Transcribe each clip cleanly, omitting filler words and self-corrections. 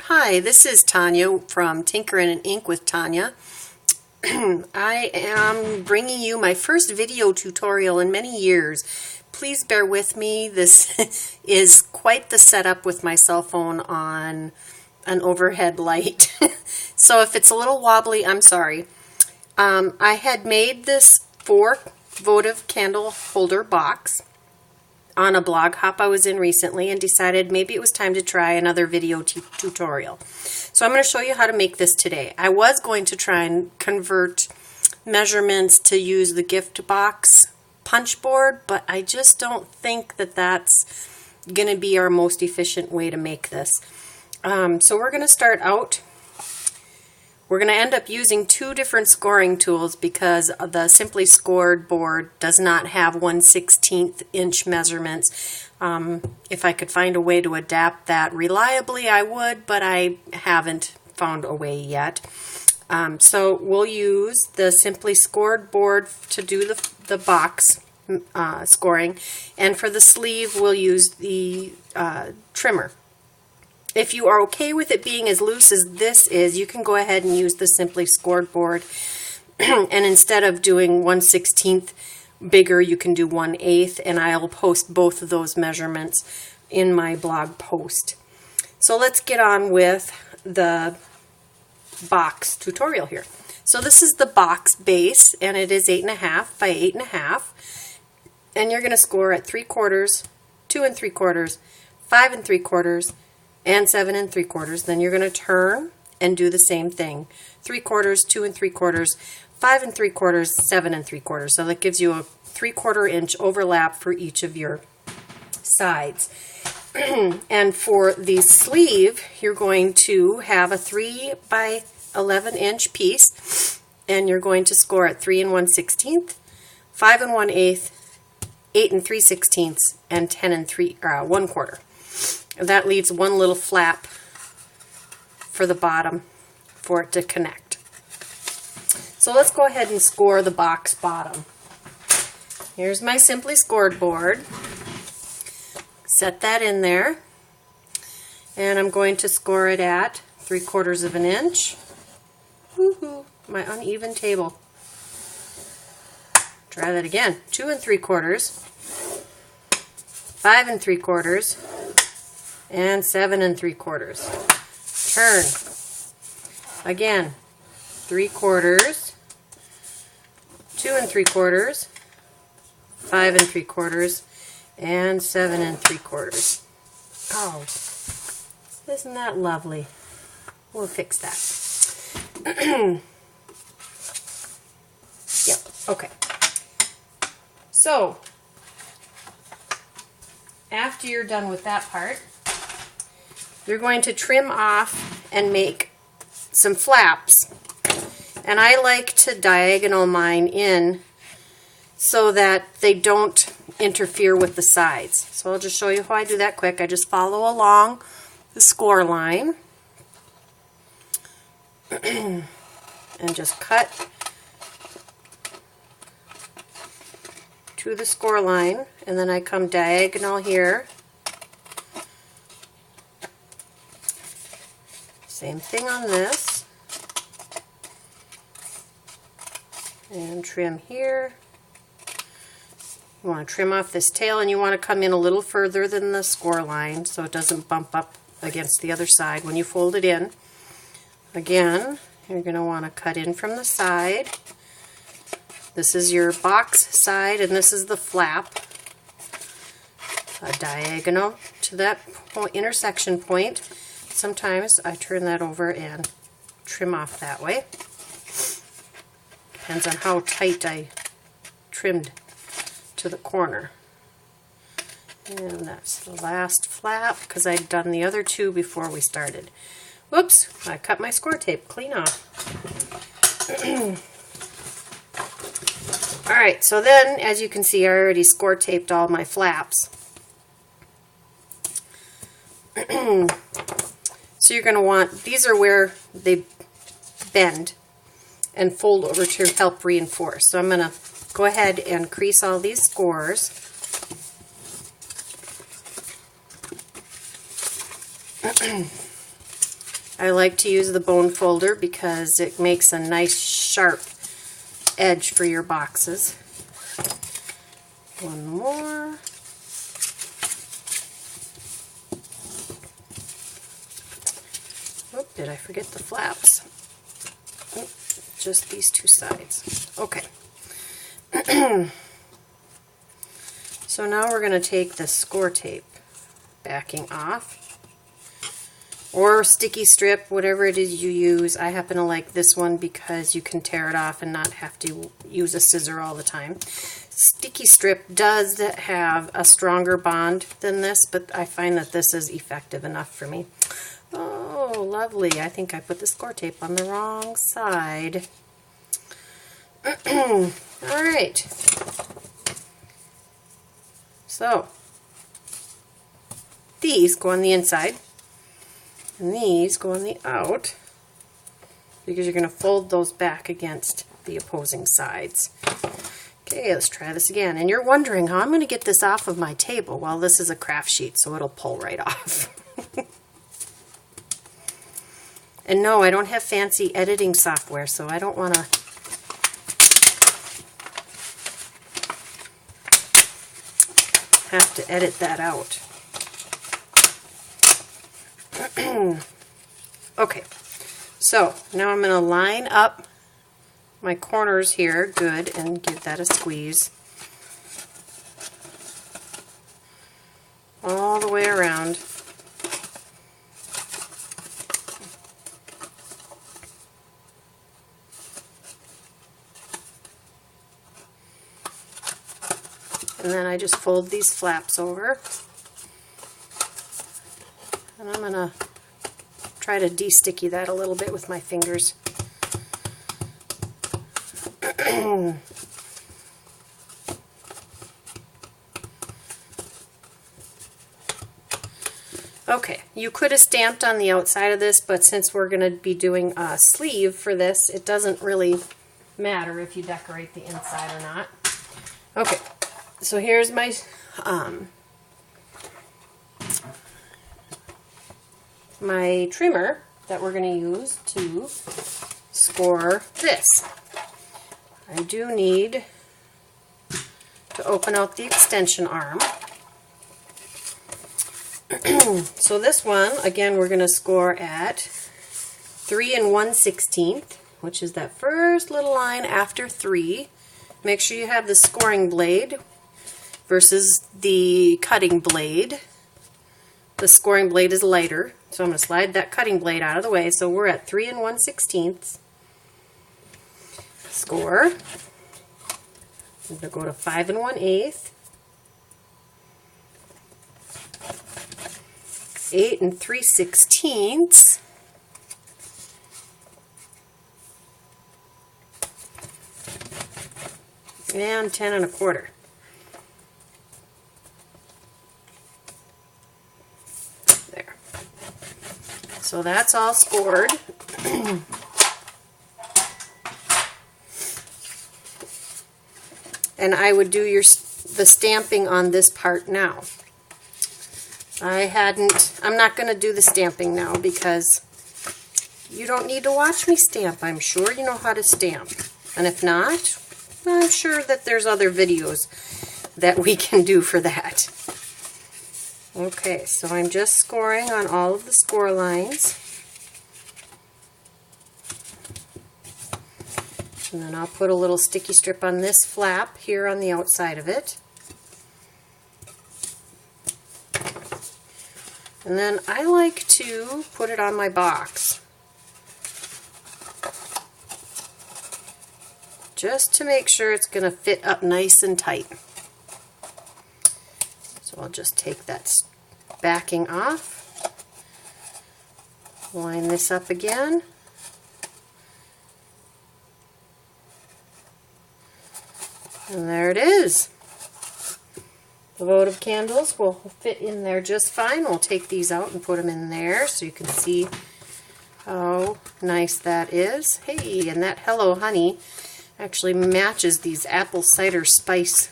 Hi, this is Tanya from Tinkerin' in Ink with Tanya. I am bringing you my first video tutorial in many years. Please bear with me. This is quite the setup with my cell phone on an overhead light. So if it's a little wobbly, I'm sorry. I had made this 4 votive candle holder box on a blog hop I was in recently and decided maybe it was time to try another video tutorial. So I'm going to show you how to make this today. I was going to try and convert measurements to use the gift box punch board, but I just don't think that that's going to be our most efficient way to make this. So we're going to start out. We're going to end up using 2 different scoring tools because the Simply Scored board does not have 1/16 inch measurements. If I could find a way to adapt that reliably, I would, but I haven't found a way yet. So we'll use the Simply Scored board to do the box scoring, and for the sleeve we'll use the trimmer. If you are okay with it being as loose as this is, you can go ahead and use the Simply Scored board. And instead of doing 1/16 bigger, you can do 1/8, and I'll post both of those measurements in my blog post. So let's get on with the box tutorial here. So this is the box base, and it is 8.5 by 8.5. And you're going to score at 3/4, 2 3/4, 5 3/4, and 7 3/4. Then you're going to turn and do the same thing. 3/4, 2 3/4, 5 3/4, 7 3/4. So that gives you a 3/4 inch overlap for each of your sides. And for the sleeve, you're going to have a 3 by 11 inch piece, and you're going to score at 3 1/16, 5 1/8, 8 3/16, and 10 1/4. That leaves one little flap for the bottom for it to connect. So let's go ahead and score the box bottom. Here's my Simply Scored board. Set that in there, and I'm going to score it at 3/4 of an inch. Woohoo! My uneven table. Try that again. 2 3/4, 5 3/4, and 7 3/4. Turn. Again, 3/4, 2 3/4, 5 3/4, and 7 3/4. Oh, isn't that lovely? We'll fix that. Yep, okay. So, after you're done with that part, you're going to trim off and make some flaps. And I like to diagonal mine in so that they don't interfere with the sides. So I'll just show you how I do that quick. I just follow along the score line and just cut to the score line, and then I come diagonal here. Same thing on this, and trim here. You want to trim off this tail, and you want to come in a little further than the score line so it doesn't bump up against the other side when you fold it in. Again, you're going to want to cut in from the side. This is your box side, and this is the flap. A diagonal to that intersection point. Sometimes I turn that over and trim off that way. Depends on how tight I trimmed to the corner. And that's the last flap because I'd done the other 2 before we started. Whoops, I cut my score tape clean off. Alright, so then as you can see I already score taped all my flaps. So you're going to want, these are where they bend and fold over to help reinforce. So I'm going to go ahead and crease all these scores. I like to use the bone folder because it makes a nice sharp edge for your boxes. One more. Oh, did I forget the flaps? Oh, just these two sides. Okay. So now we're going to take the score tape backing off, or sticky strip, whatever it is you use. I happen to like this one because you can tear it off and not have to use a scissor all the time. Sticky strip does have a stronger bond than this, but I find that this is effective enough for me. Oh, lovely. I think I put the score tape on the wrong side. All right. So, these go on the inside, and these go on the out, because you're going to fold those back against the opposing sides. Okay, let's try this again. And you're wondering how I'm going to get this off of my table. Well, this is a craft sheet, so it'll pull right off. And no, I don't have fancy editing software, so I don't want to have to edit that out. Okay, so now I'm going to line up my corners here good and give that a squeeze all the way around. And then I just fold these flaps over. And I'm going to try to de-sticky that a little bit with my fingers. Okay, you could have stamped on the outside of this, but since we're going to be doing a sleeve for this, it doesn't really matter if you decorate the inside or not. Okay, so here's my my trimmer that we're going to use to score this. I do need to open out the extension arm. So this one, again, we're going to score at 3 1/16, which is that first little line after 3. Make sure you have the scoring blade versus the cutting blade. The scoring blade is lighter, so I'm going to slide that cutting blade out of the way. So we're at 3 1/16. Score. I'm going to go to 5 1/8. 8 3/16. And 10 1/4. There. So that's all scored. And I would do the stamping on this part now. I'm not going to do the stamping now because you don't need to watch me stamp. I'm sure you know how to stamp. And if not, I'm sure that there's other videos that we can do for that. Okay, so I'm just scoring on all of the score lines. And then I'll put a little sticky strip on this flap here on the outside of it. And then I like to put it on my box, just to make sure it's going to fit up nice and tight. So I'll just take that backing off, line this up again, and there it is. The votive candles will fit in there just fine. We'll take these out and put them in there so you can see how nice that is. Hey, and that Hello Honey actually matches these apple cider spice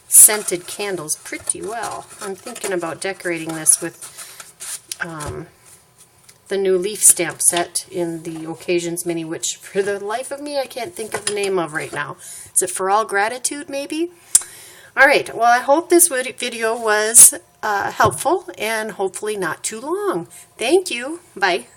scented candles pretty well. I'm thinking about decorating this with the new leaf stamp set in the Occasions Mini, which for the life of me I can't think of the name of right now. Is it For All Gratitude, maybe? Alright, well, I hope this video was helpful and hopefully not too long. Thank you. Bye.